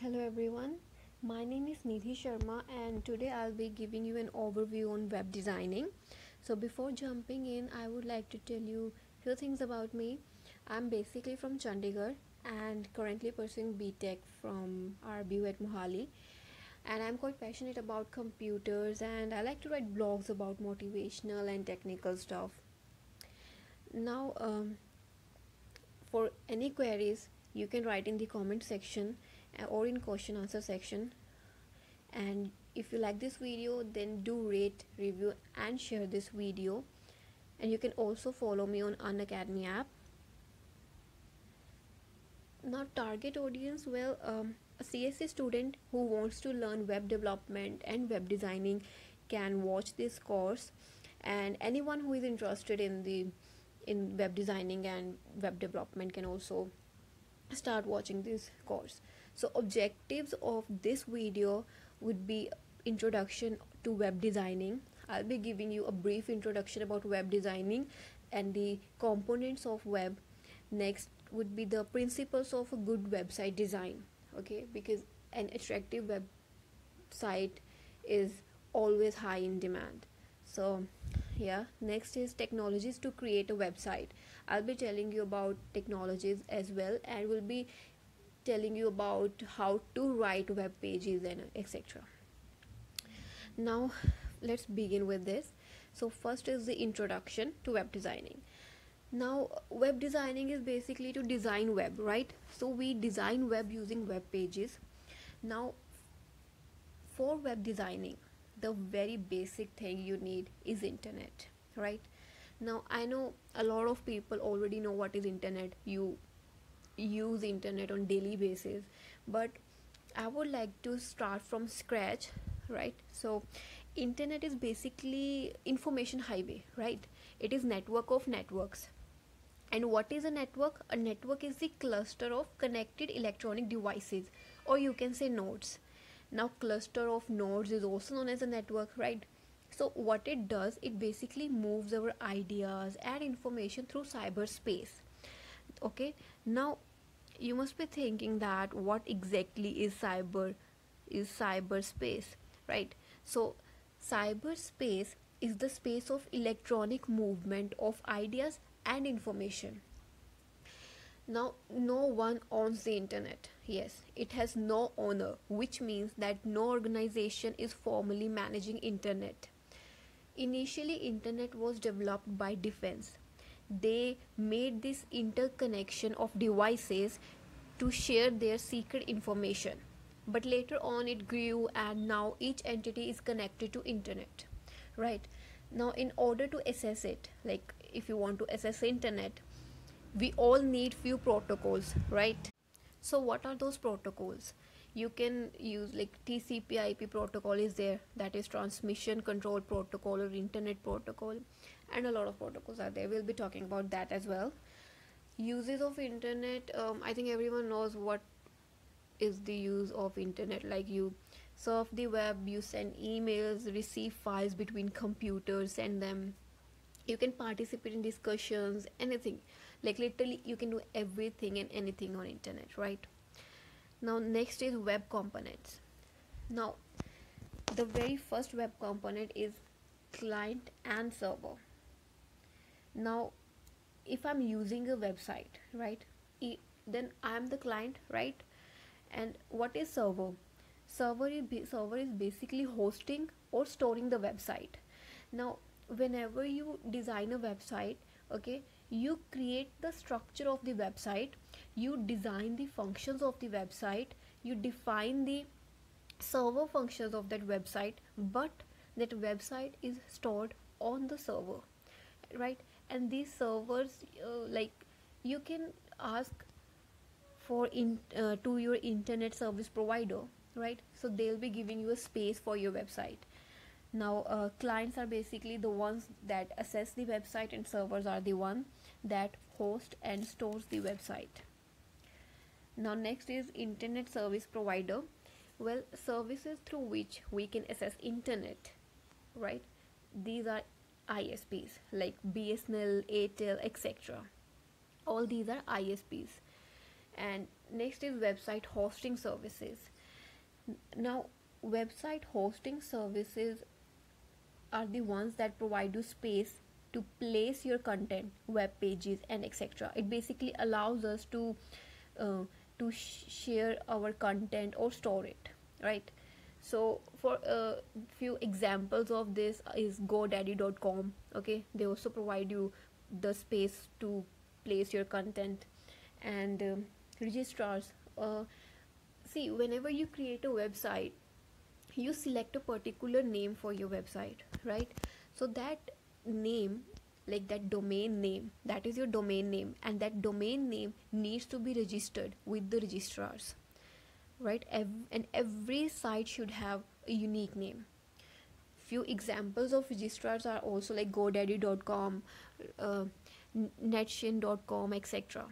Hello everyone, my name is Nidhi Sharma and today I'll be giving you an overview on web designing. So before jumping in, I would like to tell you few things about me. I'm basically from Chandigarh and currently pursuing BTech from RBU at Mohali, and I'm quite passionate about computers and I like to write blogs about motivational and technical stuff. Now, for any queries, you can write in the comment section or in question answer section. And if you like this video, then do rate, review and share this video. And you can also follow me on Unacademy app. Now, target audience, well, a CSE student who wants to learn web development and web designing can watch this course, and anyone who is interested in web designing and web development can also start watching this course. So objectives of this video would be introduction to web designing. I'll be giving you a brief introduction about web designing and the components of web. Next would be the principles of a good website design, okay, because an attractive website is always high in demand. So yeah, next is technologies to create a website. I'll be telling you about technologies as well, and will be telling you about how to write web pages and etc. Now let's begin with this. So first is the introduction to web designing. Now web designing is basically to design web, right? So we design web using web pages. Now for web designing, the very basic thing you need is internet, right? Now I know a lot of people already know what is internet. You use internet on daily basis, but I would like to start from scratch, right? So internet is basically information highway, right? It is network of networks. And what is a network? A network is the cluster of connected electronic devices, or you can say nodes. Now cluster of nodes is also known as a network, right? So what it does, it basically moves our ideas and information through cyberspace. Okay, now you must be thinking that what exactly is cyberspace, right? So cyberspace is the space of electronic movement of ideas and information. Now, no one owns the internet. Yes, it has no owner, which means that no organization is formally managing internet. Initially, internet was developed by defense. They made this interconnection of devices to share their secret information. But later on it grew and now each entity is connected to internet. Right? Now in order to assess it, like if you want to assess internet, we all need few protocols, right? So what are those protocols? You can use like TCP/IP protocol is there, that is transmission control protocol or internet protocol, and a lot of protocols are there. We'll be talking about that as well. Uses of internet, I think everyone knows what is the use of internet. Like you surf the web, you send emails, receive files between computers, send them, you can participate in discussions, anything. Like literally you can do everything and anything on internet, right? Now next is web components. Now the very first web component is client and server. Now if I'm using a website, right, then I'm the client, right? And what is server? Server is basically hosting or storing the website. Now whenever you design a website, okay, you create the structure of the website, you design the functions of the website, you define the server functions of that website, but that website is stored on the server, right? And these servers, like you can ask for to your internet service provider, right? So they'll be giving you a space for your website. Now clients are basically the ones that access the website, and servers are the one that host and stores the website. Now next is internet service provider. Well, services through which we can access internet, right? These are ISPs like BSNL, Airtel, etc. All these are ISPs, and Next is website hosting services. Now, website hosting services are the ones that provide you space to place your content, web pages, and etc. It basically allows us uh, to share our content or store it, right? So for a few examples of this is GoDaddy.com. Okay, they also provide you the space to place your content. And registrars, see, whenever you create a website, you select a particular name for your website, right? So that name, like that domain name, that is your domain name, and that domain name needs to be registered with the registrars, right? And every site should have a unique name. Few examples of registrars are also like GoDaddy.com, uh, Netshin.com, etc.,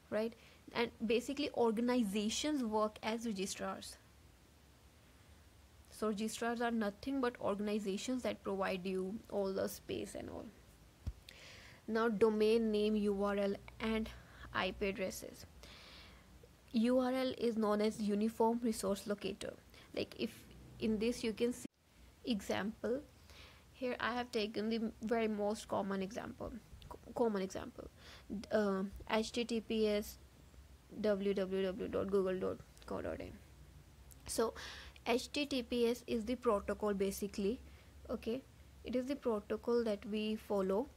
right? And basically organizations work as registrars. So registrars are nothing but organizations that provide you all the space and all. Now, domain name, URL, and IP addresses. URL is known as Uniform Resource Locator. Like if in this you can see example. Here I have taken the very most common example. HTTPS www.google.co.in. So HTTPS is the protocol basically. Okay, it is the protocol that we follow.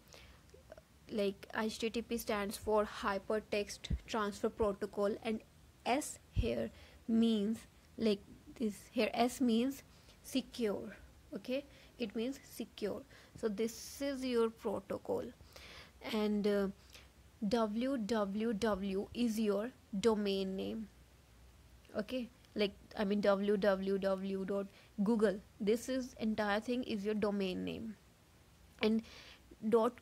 Like HTTP stands for Hypertext Transfer Protocol, and S here means like this. Here S means secure. Okay, it means secure. So this is your protocol, and www is your domain name. Okay, like I mean www.google, this is entire thing is your domain name. And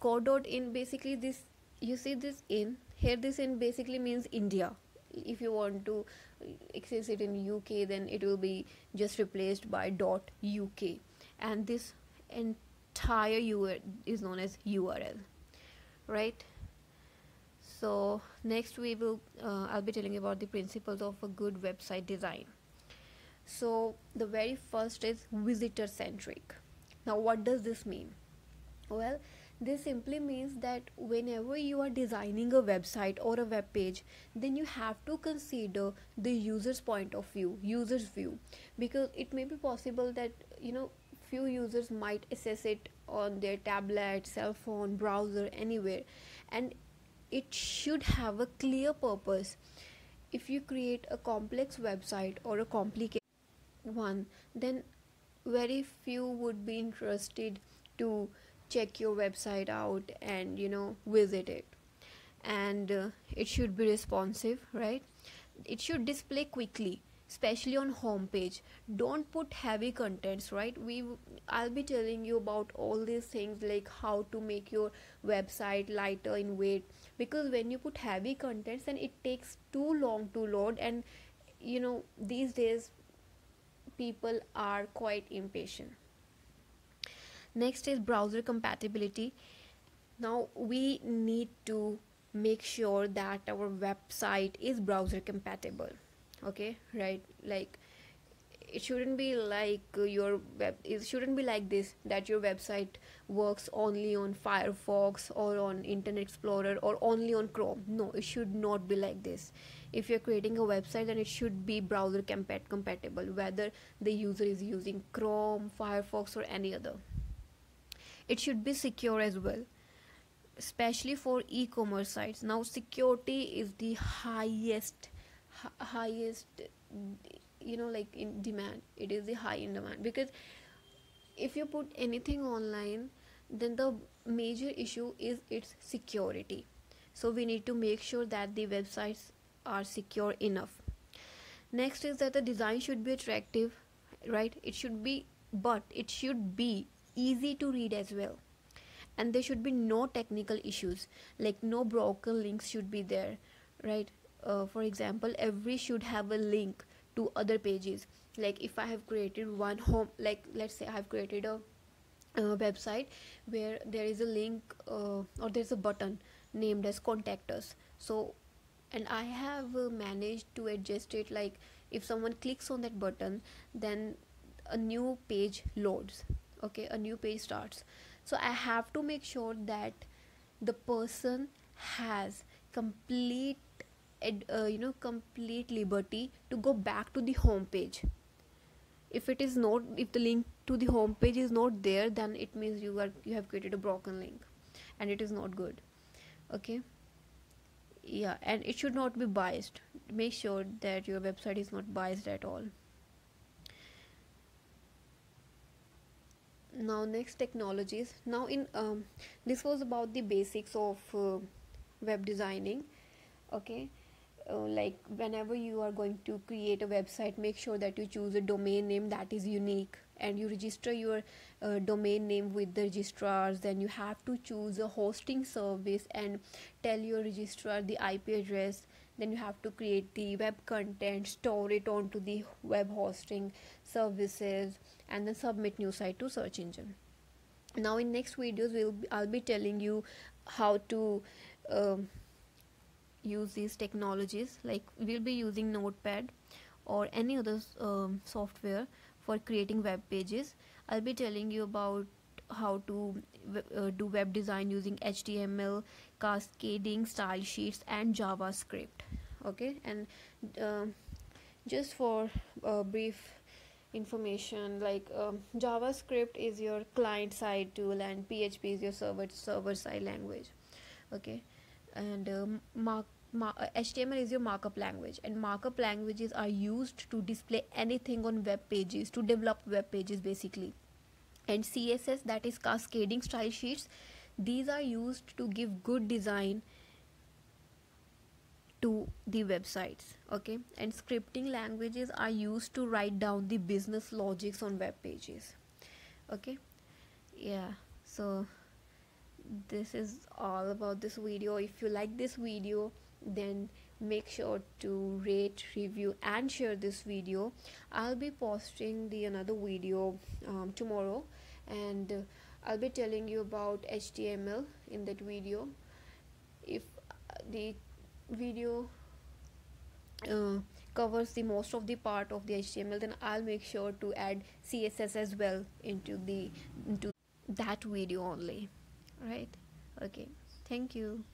.co.in, basically this, you see this in here, this in basically means India. If you want to access it in UK, then it will be just replaced by .uk, and this entire URL is known as URL, right? So next we will I'll be telling you about the principles of a good website design. So the very first is visitor centric. Now what does this mean? Well, this simply means that whenever you are designing a website or a web page, then you have to consider the user's point of view, user's view, because it may be possible that few users might access it on their tablet, cell phone, browser, anywhere, and it should have a clear purpose. If you create a complex website or a complicated one, then very few would be interested to check your website out and visit it. And it should be responsive, right? It should display quickly, especially on homepage. Don't put heavy contents, right? I'll be telling you about all these things, like how to make your website lighter in weight, because when you put heavy contents, then it takes too long to load, and these days people are quite impatient. Next is browser compatibility. Now we need to make sure that our website is browser compatible. Okay, right? Like it shouldn't be like it shouldn't be like this, that your website works only on Firefox or on Internet Explorer or only on Chrome. No, it should not be like this. If you're creating a website, then it should be browser compatible, whether the user is using Chrome, Firefox, or any other. It should be secure as well, especially for e-commerce sites. Now security is the highest like in demand. It is the high in demand, because if you put anything online, then the major issue is its security. So we need to make sure that the websites are secure enough. Next is that the design should be attractive, right? It should be easy to read as well, and there should be no technical issues, like no broken links should be there, right? For example, every should have a link to other pages. Like if I have created one home, like let's say I have created a website where there is a link or there's a button named as contact us. So and I have managed to adjust it, like if someone clicks on that button, then a new page loads. Okay, a new page starts. So I have to make sure that the person has complete complete liberty to go back to the home page. If it is not, if the link to the home page is not there, then it means you have created a broken link, and it is not good. Okay, yeah, and it should not be biased. Make sure that your website is not biased at all. Now next, technologies. Now in this was about the basics of web designing. Okay, like whenever you are going to create a website, make sure that you choose a domain name that is unique, and you register your domain name with the registrars. Then you have to choose a hosting service and tell your registrar the IP address. Then you have to create the web content, store it onto the web hosting services, and then submit new site to search engine. Now in next videos I'll be telling you how to um, use these technologies. Like we'll be using Notepad or any other software for creating web pages. I'll be telling you about how to do web design using HTML, cascading style sheets, and JavaScript. Okay, and uh, just for brief information, like JavaScript is your client side tool, and PHP is your server side language. Okay, and HTML is your markup language, and markup languages are used to display anything on web pages, to develop web pages basically. And CSS, that is cascading style sheets, these are used to give good design to the websites. Okay, and scripting languages are used to write down the business logics on web pages. Okay, yeah, so this is all about this video. If you like this video, then make sure to rate, review, and share this video. I'll be posting the another video tomorrow, and I'll be telling you about HTML in that video. If the video uh, covers the most of the part of the HTML, then I'll make sure to add CSS as well into that video only. Right? Okay, thank you.